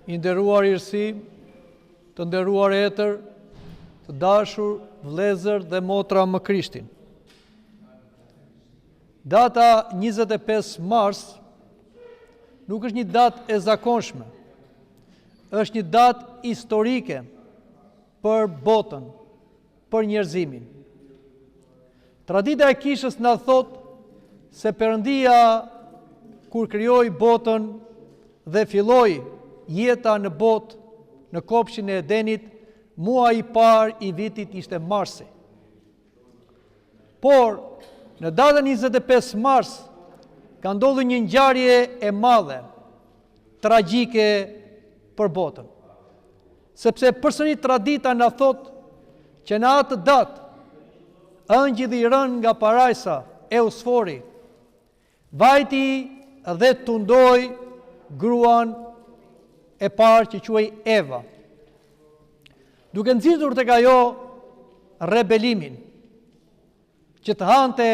I nderuar Irsi, të nderuar etër, të dashur vëllezër dhe motra më Krishtin. Data 25 mars nuk është një datë e zakonshme, është një datë historike për botën, për njerëzimin. Tradita e kishës na thot se Perëndia kur krijoi botën dhe filloi jeta në botë, në kopshin e Edenit, muaji I parë I vitit ishte marsi. Por, në datën 25 mars, ka ndodhur një ngjarje e madhe, tragjike për botën. Sepse përsëri tradita na thot që në atë datë, ëngjilli I rënë nga parajsa, Eusfori, vajti dhe tundoi gruan e parë që quhej Eva. Duke nxitur tek ajo rebelimin, që të hante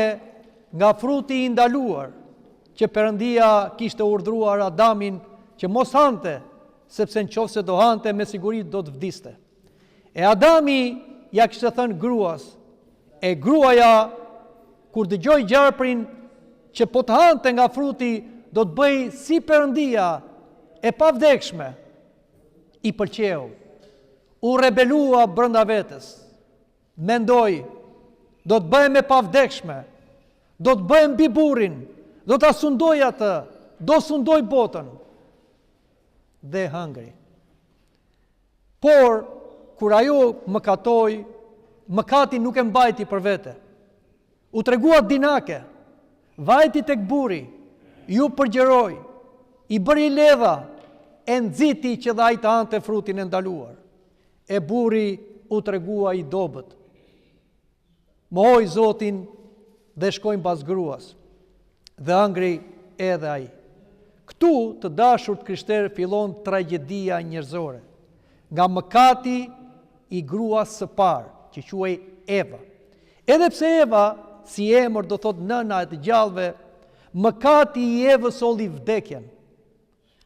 nga fruti I ndaluar, që Perëndia kishte urdhëruar Adamin që mos hante, sepse nëse do hante me siguri do të vdiste. E Adami ja kishte thënë gruas, e gruaja kur dëgjoi gjarprin që po të hante nga fruti do të bëj si Perëndia e pavdekshme, I pëlqeu, u rebelua brenda vetes, mendoi, do të bëhem e pavdekshme, do të bëhem mbi burrin, do ta sundoj atë, do sundoj botën, dhe hëngri. Por, kur ajo mëkatoi, mëkati nuk e mbajti për vete. U tregua dinake, vajti tek burri, ju përgjeroi, I bëri ledha, e nxiti që dhe ai të hante frutin e ndaluar. E burri u tregua I dobët. Mohoi Zotin dhe shkojnë pas gruas. Dhe hëngri edhe ai. Këtu, të dashur të krishterë, fillon tragjedia njerëzore. Nga mëkati I gruas së parë, që quhej Eva. Edhe pse Eva, si emër do thot nëna e të gjallëve, mëkati I Evës solli vdekjen,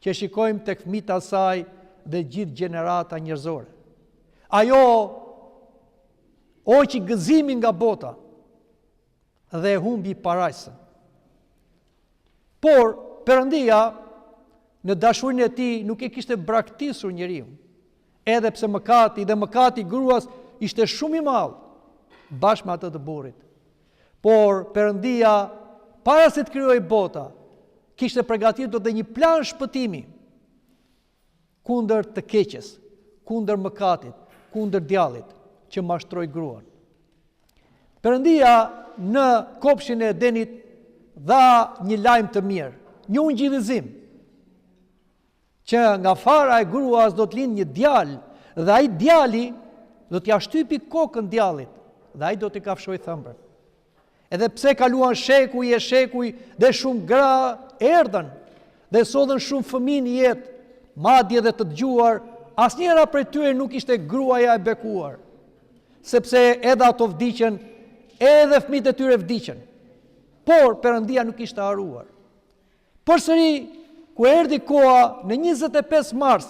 që shikojmë tek fëmijët e saj dhe gjithë gjenerata njerëzore. Ajo hoqi gëzimin nga bota dhe humbi parajsën. Por Perëndia në dashurinë e Tij nuk e kishte braktisur njeriu, edhe pse mëkati dhe mëkati I gruas ishte shumë I madh bashkë me atë të burrit. Por Perëndia para se të krijojë bota, kishte përgatitur edhe një plan shpëtimi kundër të keqes, kundër mëkatit, kundër djallit që mashtroi gruan. Perëndia në kopshin e Edenit dha një lajm të mirë, një ungjillizim, që nga fara e gruas do të lindë një djalë, dhe ai djali do t'ja shtypi kokën djallit, dhe ai do t'i kafshojë thëmbën. Edhe pse kaluan shekuj e shekuj dhe shumë gra erdhën dhe sodhen shumë fëmijë në jetë, madje dhe të dëgjuar, asnjëra prej tyre nuk ishte gruaja e bekuar, sepse edhe ato vdiqën, edhe fëmijët e tyre vdiqën. Por Perëndia nuk ishte haruar. Përsëri, ku erdhi koha në 25 mars,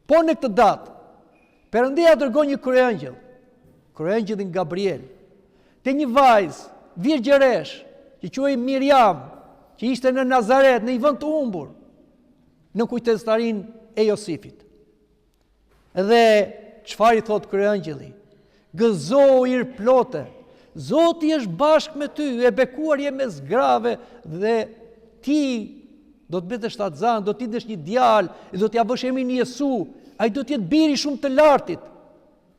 po në këtë datë, Perëndia dërgoi një kryeëngjëll, kryeëngjëllin Gabriel, te një vajzë virgjëresh, që quhej Miriam, që ishte në Nazaret, në një vend të humbur, në kujtestarin e Josifit. Dhe çfarë I thot kryeëngjëlli? Gëzo ir plote, Zoti është bashkë me ty, e bekuar je mes grave, dhe ti do të bësh shtatzan, do të idesh një djalë, do t'ja vësh emrin Jesu, ai do të jetë biri shumë të lartit.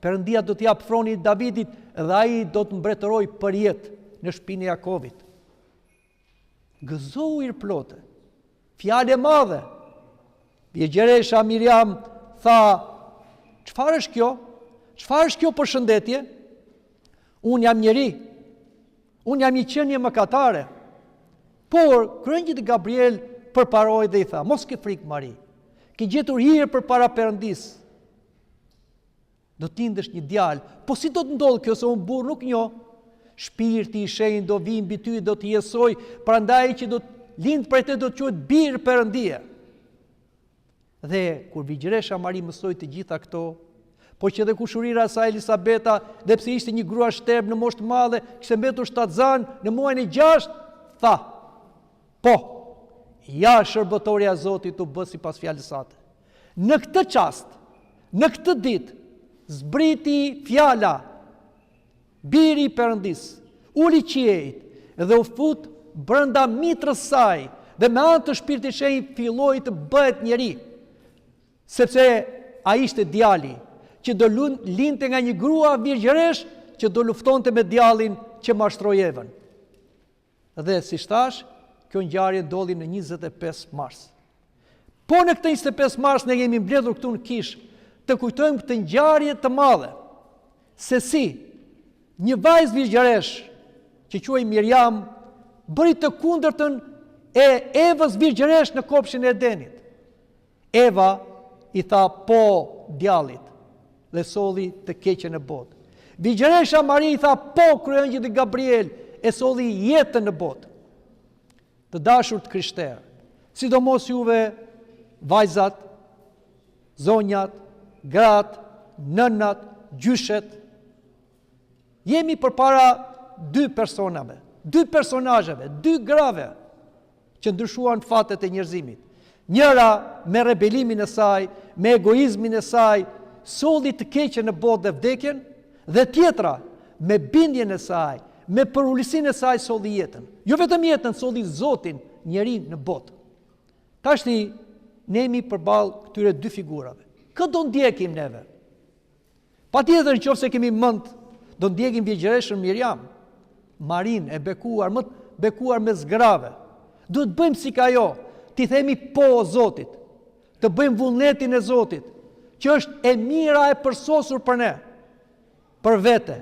Perëndia do t'i jap thronin Davidit dhe ai do të mbretërojë për jetë në shtëpinë e Jakovit. Gëzo ir plote. Fjalë e madhe. Virgjëresha Miriam tha, çfarë është kjo? Çfarë është kjo përshëndetje? Unë jam njeri. Unë jam një qenie mëkatare. Por kryeëngjëlli Gabriel përparoi dhe I tha, mos ke frikë Mari. Ke gjetur hir përpara Perëndisë. Do t'indesh një djalë, po si do të ndodhë kjo se unë burr nuk njoh? Shpirti I shenjtë do vi mbi ty, do të jesoj, prandaj që do të lind prej te do të quhet bir Perëndia. Dhe kur Vigjeresha Mari mësoi të gjitha këto, po që dhe kushurira e saj Elisabeta, dhe pse ishte një grua shteb në moshë të madhe, kishte mbetur shtatzan në muajin e 6, tha, po, ja shërbëtorja e Zotit u bë sipas fjalës sate. Në këtë çast, në këtë ditë, zbriti fjala, biri i Perëndis, uli qiejt dhe u fut brenda mitrës saj, dhe me anë të Shpirtit Shenjtë filloi të bëhet njeri, sepse ai ishte djali që do linte nga një grua virgjëresh që do luftonte me djallin që mashtroi Evën. Dhe si thash, kjo ngjarje ndodhi në 25 mars. Po në këtë 25 mars ne jemi mbledhur këtu në Kish të kujtojmë këtë ngjarje të madhe, se si një vajzë virgjëresh që quhej Miriam bëri të kundërtën e Evës virgjëresh në kopshin e Edenit. Eva i tha po djallit dhe solli të keqen në botë. Vigjeresha Mari i tha po kryengjit e Gabriel e solli jetën në botë. Të dashur të krishterë, sidomos juve vajzat, zonjat, gratë, nënat, gjyshet, jemi përpara dy personazheve, dy grave që ndryshuan fatet e njerëzimit. Njëra me rebelimin e saj, me egoizmin e saj, solli të keqen në botë dhe vdekjen, dhe tjetra me bindjen e saj, me përulësinë e saj solli jetën. Jo vetëm jetën, solli Zotin, njerin në botë. Tashti ne jemi përballë këtyre dy figurave. Kë do ndjekim neve? Patjetër nëse kemi mend, do ndjekim Vigjereshën Miriam, Marin e bekuar, më të bekuar me zgrave. Duhet bëjmë si ka jo, ti themi po Zotit, të bëjmë vullnetin e Zotit, që është e mira e përsosur për ne, për vete,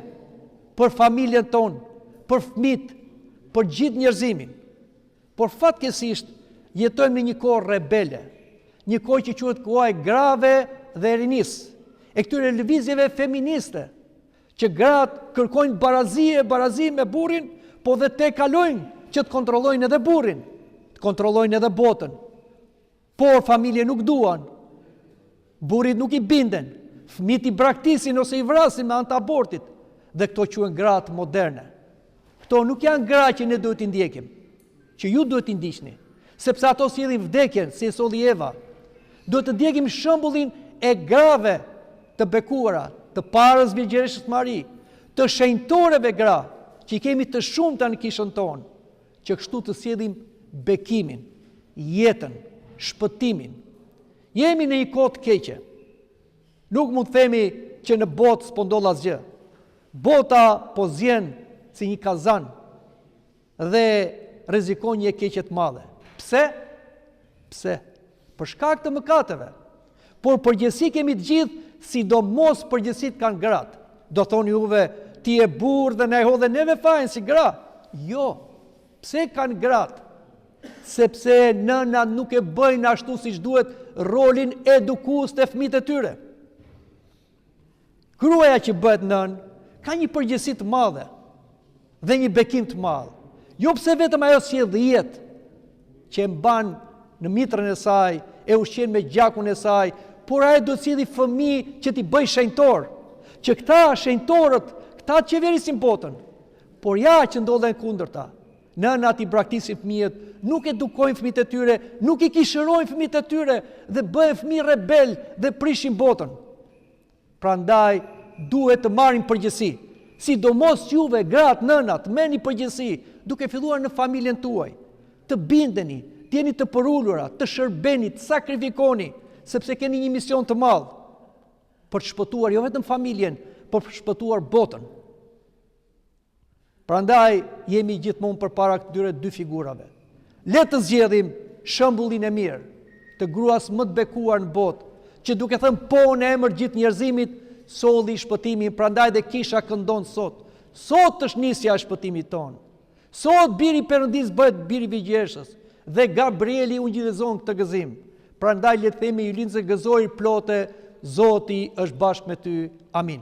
për familjen tonë, për fëmijët, për gjithë njerëzimin. Por fatkeqësisht jetojmë në një kohë rebele, një kohë që quhet koha e grave dhe rinis, e këtyre lëvizjeve feministe, që gratë kërkojnë barazi me burrin, po dhe te kalojnë që të kontrollojnë edhe burrin, të kontrollojnë edhe botën. Por familje nuk duan, burrit nuk i binden, fëmijët i braktisin ose i vrasin me anë të abortit, dhe këto quhen gratë moderne. Këto nuk janë gra që ne duhet t'i ndjekim, që ju duhet t'i ndiqni, sepse ato sjellin vdekjen, si e solli Eva. Duhet të ndjekim shembullin e grave të bekuara, të parës Vigjereshës Mari, të shenjtoreve gra, që i kemi të shumta në kishën tonë, që kështu të sjellim bekimin, jetën, shpëtimin. Jemi në një kohë të keqe. Nuk mund të themi që në botë s'po ndodh asgjë. Bota po zjen si një kazan dhe rrezikon një keqje të madhe. Pse? Për shkak të mëkateve. Por përgjithësi kemi të gjithë, sidomos përgjithësit kanë gratë. Do thoni juve, ti e burr dhe na e hodhe neve fajin si gra. Jo. Pse kanë gratë? Sepse nënat nuk e bëjnë ashtu siç duhet rolin edukues të fëmijët e tyre. Gruaja që bëhet nën ka një përgjegjësi të madhe dhe një bekim të madh. Jo pse vetëm ajo sjell jetë që e mban në mitrën e saj, e ushqen me gjakun e saj, por ajo do të sjellë fëmijë që t'i bëj shenjtor, që këta shenjtorët, këta qeverisin botën. Por ja që ndodhen kundërta. Nënat i braktisin fëmijët, nuk edukojnë fëmijët e tyre, nuk i kishërojnë fëmijët e tyre dhe bëhen fëmijë rebel dhe prishin botën. Prandaj duhet të marrin përgjegjësi. Sidomos juve gratë, nënat, merrni përgjegjësi, duke filluar në familjen tuaj. Të bindeni, të jeni të përulura, të shërbeni, të sakrifikoni, sepse keni një mision të madh për të shpëtuar jo vetëm familjen, por për të shpëtuar botën. Prandaj jemi gjithmonë përpara këtyre dy figurave. Le të zgjedhim shembullin e mirë të gruas më të bekuar në botë, që duke thënë po në emër gjithë njerëzimit, solli shpëtimin. Prandaj dhe kisha këndon sot. Sot është nisja e shpëtimit tonë. Sot biri Perëndis bëhet biri Vigjereshës dhe Gabrieli u ngjitëzon këtë gëzim. Prandaj le të themi Ylinze gëzoi plotë, Zoti është bashkë me ty. Amin.